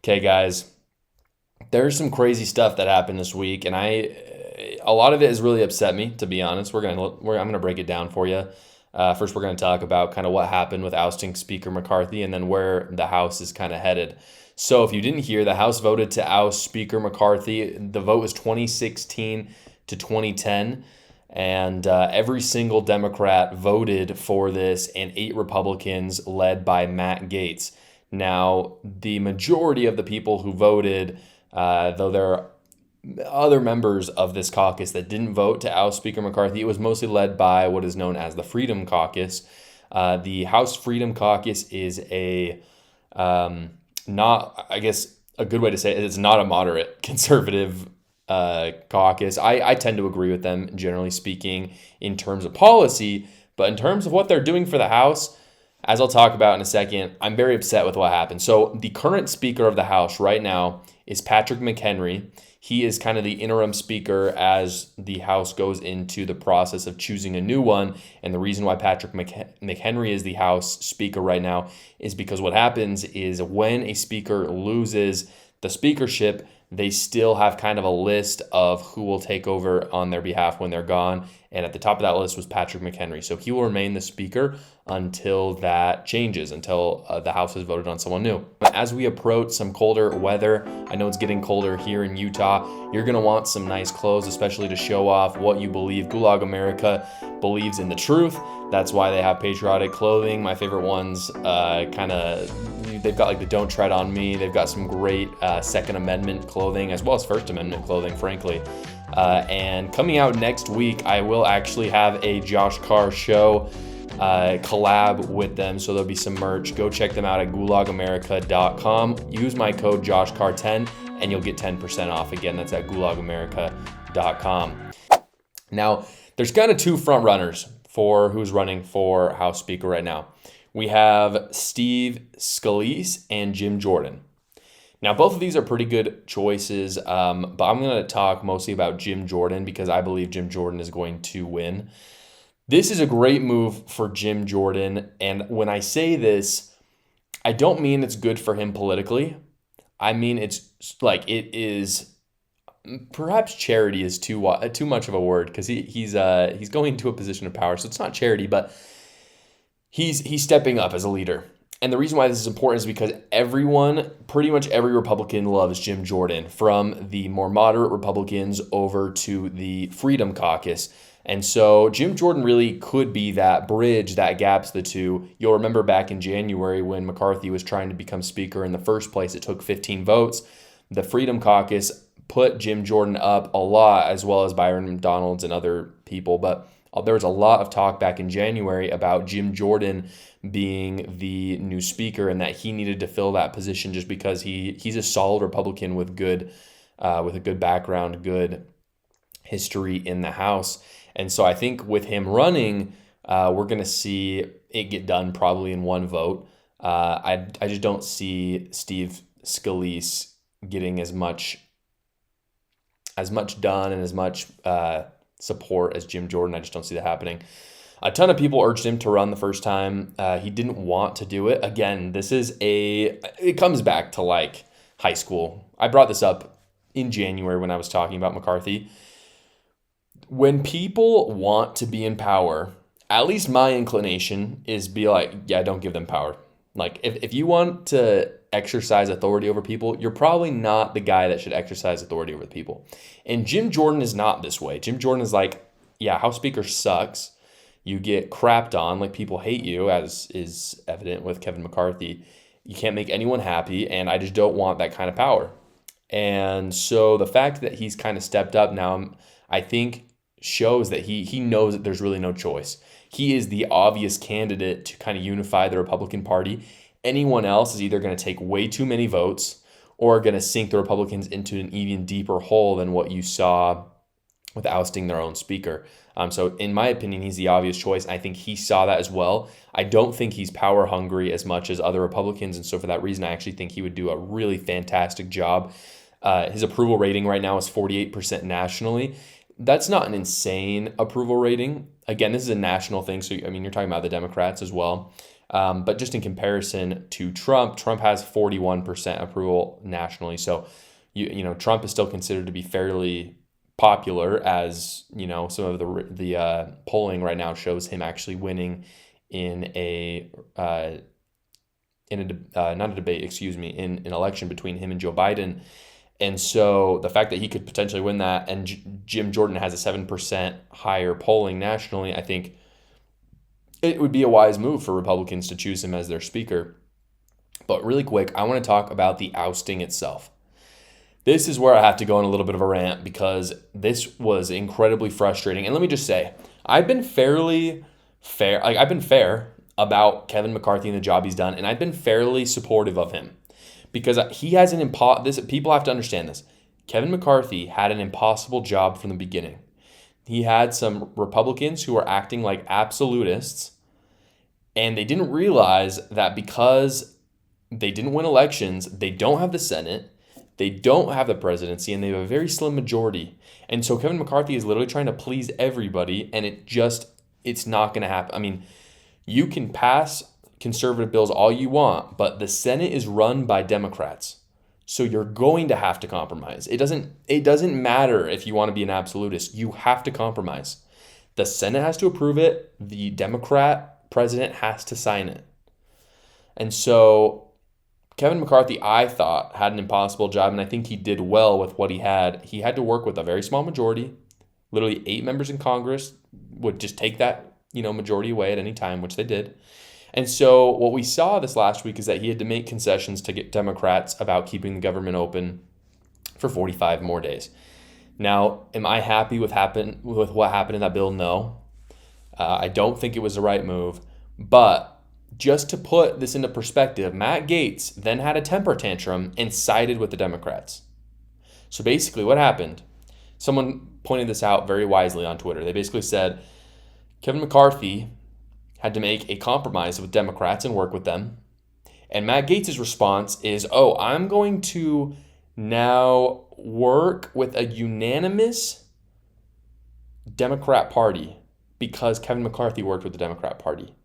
Okay, guys, there's some crazy stuff that happened this week, and a lot of it has really upset me, to be honest. I'm gonna break it down for you. First, we're gonna talk about kind of what happened with ousting Speaker McCarthy, and then where the House is kind of headed. So, if you didn't hear, the House voted to oust Speaker McCarthy. The vote was 2016 to 2010. And every single Democrat voted for this, and 8 Republicans led by Matt Gaetz. Now, the majority of the people who voted, though there are other members of this caucus that didn't vote to oust Speaker McCarthy, it was mostly led by what is known as the Freedom Caucus. The House Freedom Caucus is not, I guess, a good way to say it, it's not a moderate conservative caucus. I tend to agree with them, generally speaking, in terms of policy, but in terms of what they're doing for the House, as I'll talk about in a second, I'm very upset with what happened. So the current Speaker of the House right now is Patrick McHenry. He is kind of the interim Speaker as the House goes into the process of choosing a new one. And the reason why Patrick McHenry is the House Speaker right now is because what happens is when a Speaker loses the speakership, they still have kind of a list of who will take over on their behalf when they're gone. And at the top of that list was Patrick McHenry. So he will remain the Speaker until that changes, until the House has voted on someone new. As we approach some colder weather, I know it's getting colder here in Utah, you're going to want some nice clothes, especially to show off what you believe. Gulag America believes in the truth. That's why they have patriotic clothing. My favorite ones they've got like the Don't Tread on Me. They've got some great Second Amendment clothing as well as First Amendment clothing, frankly. And coming out next week, I will actually have a Josh Carr show collab with them. So there'll be some merch. Go check them out at gulagamerica.com. Use my code JoshCarr10 and you'll get 10% off. Again, that's at gulagamerica.com. Now, there's kind of two front runners for who's running for House Speaker right now. We have Steve Scalise and Jim Jordan. Now, both of these are pretty good choices, but I'm going to talk mostly about Jim Jordan because I believe Jim Jordan is going to win. This is a great move for Jim Jordan, and when I say this, I don't mean it's good for him politically. I mean it's like it is. Perhaps charity is too much of a word because he's going into a position of power, so it's not charity, but he's stepping up as a leader. And the reason why this is important is because pretty much every Republican loves Jim Jordan, from the more moderate Republicans over to the Freedom Caucus. And so Jim Jordan really could be that bridge that gaps the two. You'll remember back in January when McCarthy was trying to become Speaker in the first place, it took 15 votes. The Freedom Caucus put Jim Jordan up a lot, as well as Byron McDonald and other people. But there was a lot of talk back in January about Jim Jordan being the new Speaker and that he needed to fill that position just because he's a solid Republican with a good background, good history in the House. And so I think with him running, we're going to see it get done probably in one vote. I just don't see Steve Scalise getting as much done and as much support as Jim Jordan. I just don't see that happening. A ton of people urged him to run the first time. He didn't want to do it. Again, it comes back to like high school. I brought this up in January when I was talking about McCarthy. When people want to be in power, at least my inclination is be like, yeah, don't give them power. Like if you want to exercise authority over people, you're probably not the guy that should exercise authority over the people. And Jim Jordan is not this way. Jim Jordan is like, yeah, House Speaker sucks. You get crapped on, like people hate you, as is evident with Kevin McCarthy. You can't make anyone happy, and I just don't want that kind of power. And so the fact that he's kind of stepped up now, I think shows that he knows that there's really no choice. He is the obvious candidate to kind of unify the Republican Party. Anyone else is either going to take way too many votes or going to sink the Republicans into an even deeper hole than what you saw with ousting their own Speaker. So in my opinion, he's the obvious choice. I think he saw that as well. I don't think he's power hungry as much as other Republicans. And so for that reason, I actually think he would do a really fantastic job. His approval rating right now is 48% nationally. That's not an insane approval rating. Again, this is a national thing. So, I mean, you're talking about the Democrats as well. But just in comparison to Trump, Trump has 41% approval nationally. So, Trump is still considered to be fairly popular, as some of the polling right now shows him actually winning in a not a debate, excuse me, in an election between him and Joe Biden. And so the fact that he could potentially win that, and Jim Jordan has a 7% higher polling nationally, I think it would be a wise move for Republicans to choose him as their speaker. But really quick, I want to talk about the ousting itself. This is where I have to go on a little bit of a rant, because this was incredibly frustrating. And let me just say, I've been fairly fair. I've been fair about Kevin McCarthy and the job he's done, and I've been fairly supportive of him, because he has people have to understand this. Kevin McCarthy had an impossible job from the beginning. He had some Republicans who were acting like absolutists, and they didn't realize that because they didn't win elections, they don't have the Senate, they don't have the presidency, and they have a very slim majority. And so Kevin McCarthy is literally trying to please everybody, and it's not going to happen. I mean, you can pass conservative bills all you want, but the Senate is run by Democrats. So you're going to have to compromise. It doesn't matter if you want to be an absolutist. You have to compromise. The Senate has to approve it. The Democrat president has to sign it. And so Kevin McCarthy, I thought, had an impossible job, and I think he did well with what he had. He had to work with a very small majority. Literally 8 members in Congress would just take that, majority away at any time, which they did. And so what we saw this last week is that he had to make concessions to get Democrats about keeping the government open for 45 more days. Now, am I happy with what happened in that bill? No. I don't think it was the right move. But just to put this into perspective, Matt Gaetz then had a temper tantrum and sided with the Democrats. So basically what happened, someone pointed this out very wisely on Twitter. They basically said Kevin McCarthy had to make a compromise with Democrats and work with them. And Matt Gaetz's response is, I'm going to now work with a unanimous Democrat Party because Kevin McCarthy worked with the Democrat Party.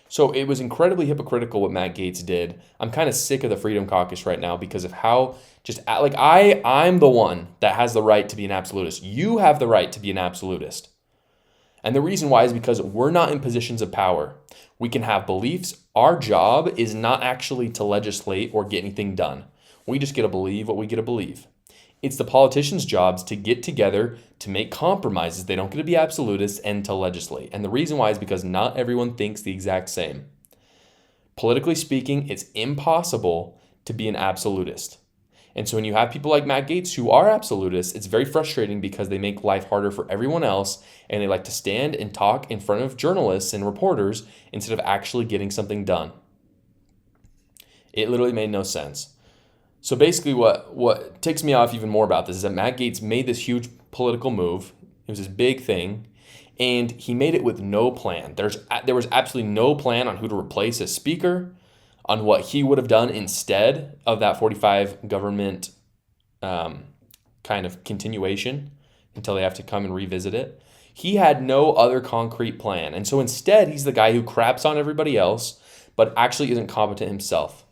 So it was incredibly hypocritical what Matt Gaetz did. I'm kind of sick of the Freedom Caucus right now because of how I'm the one that has the right to be an absolutist. You have the right to be an absolutist. And the reason why is because we're not in positions of power. We can have beliefs. Our job is not actually to legislate or get anything done. We just get to believe what we get to believe. It's the politicians' jobs to get together, to make compromises. They don't get to be absolutists and to legislate. And the reason why is because not everyone thinks the exact same. Politically speaking, it's impossible to be an absolutist. And so when you have people like Matt Gaetz who are absolutists, it's very frustrating because they make life harder for everyone else, and they like to stand and talk in front of journalists and reporters instead of actually getting something done. It literally made no sense. So basically what ticks me off even more about this is that Matt Gaetz made this huge political move. It was this big thing, and he made it with no plan. There was absolutely no plan on who to replace as speaker, on what he would have done instead of that 45 government kind of continuation until they have to come and revisit it. He had no other concrete plan. And so instead, he's the guy who craps on everybody else, but actually isn't competent himself.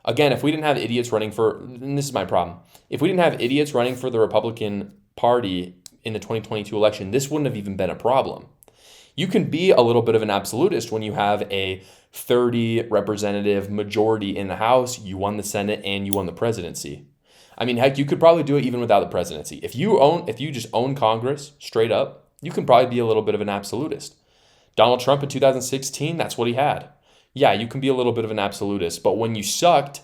Again, if we didn't have idiots running and this is my problem, if we didn't have idiots running for the Republican Party in the 2022 election, this wouldn't have even been a problem. You can be a little bit of an absolutist when you have a 30 representative majority in the House, you won the Senate, and you won the presidency. I mean, heck, you could probably do it even without the presidency. If you just own Congress straight up, you can probably be a little bit of an absolutist. Donald Trump in 2016, that's what he had. Yeah, you can be a little bit of an absolutist, but when you sucked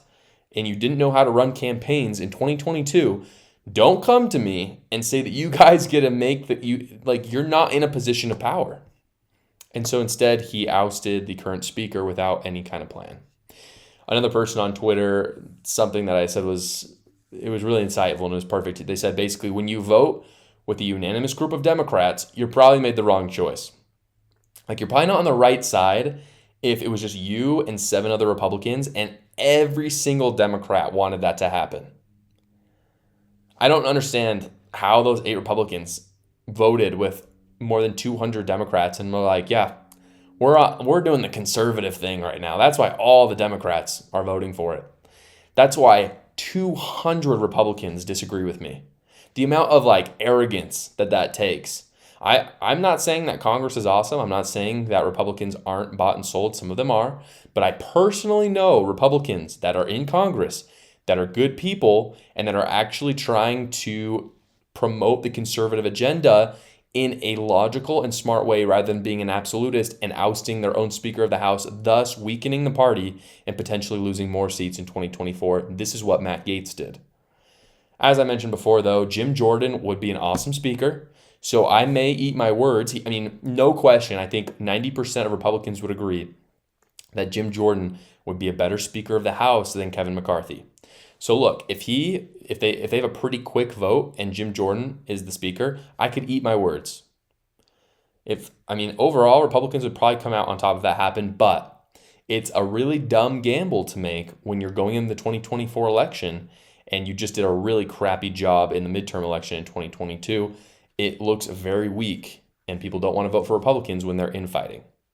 and you didn't know how to run campaigns in 2022, don't come to me and say that you guys get to make that you're not in a position of power. And so instead, he ousted the current speaker without any kind of plan. Another person on Twitter, something that I said was really insightful and it was perfect. They said basically, when you vote with a unanimous group of Democrats, you're probably made the wrong choice. You're probably not on the right side if it was just you and 7 other Republicans and every single Democrat wanted that to happen. I don't understand how those 8 Republicans voted with more than 200 Democrats and were like, yeah, We're doing the conservative thing right now. That's why all the Democrats are voting for it. That's why 200 Republicans disagree with me. The amount of like arrogance that takes. I'm not saying that Congress is awesome. I'm not saying that Republicans aren't bought and sold. Some of them are. But I personally know Republicans that are in Congress that are good people and that are actually trying to promote the conservative agenda in a logical and smart way rather than being an absolutist and ousting their own Speaker of the House, thus weakening the party and potentially losing more seats in 2024. This is what Matt Gaetz did. As I mentioned before, though, Jim Jordan would be an awesome speaker. So I may eat my words. No question. I think 90% of Republicans would agree that Jim Jordan would be a better Speaker of the House than Kevin McCarthy. So look, if they have a pretty quick vote and Jim Jordan is the Speaker, I could eat my words. Overall, Republicans would probably come out on top if that happened, but it's a really dumb gamble to make when you're going in the 2024 election and you just did a really crappy job in the midterm election in 2022. It looks very weak, and people don't want to vote for Republicans when they're infighting.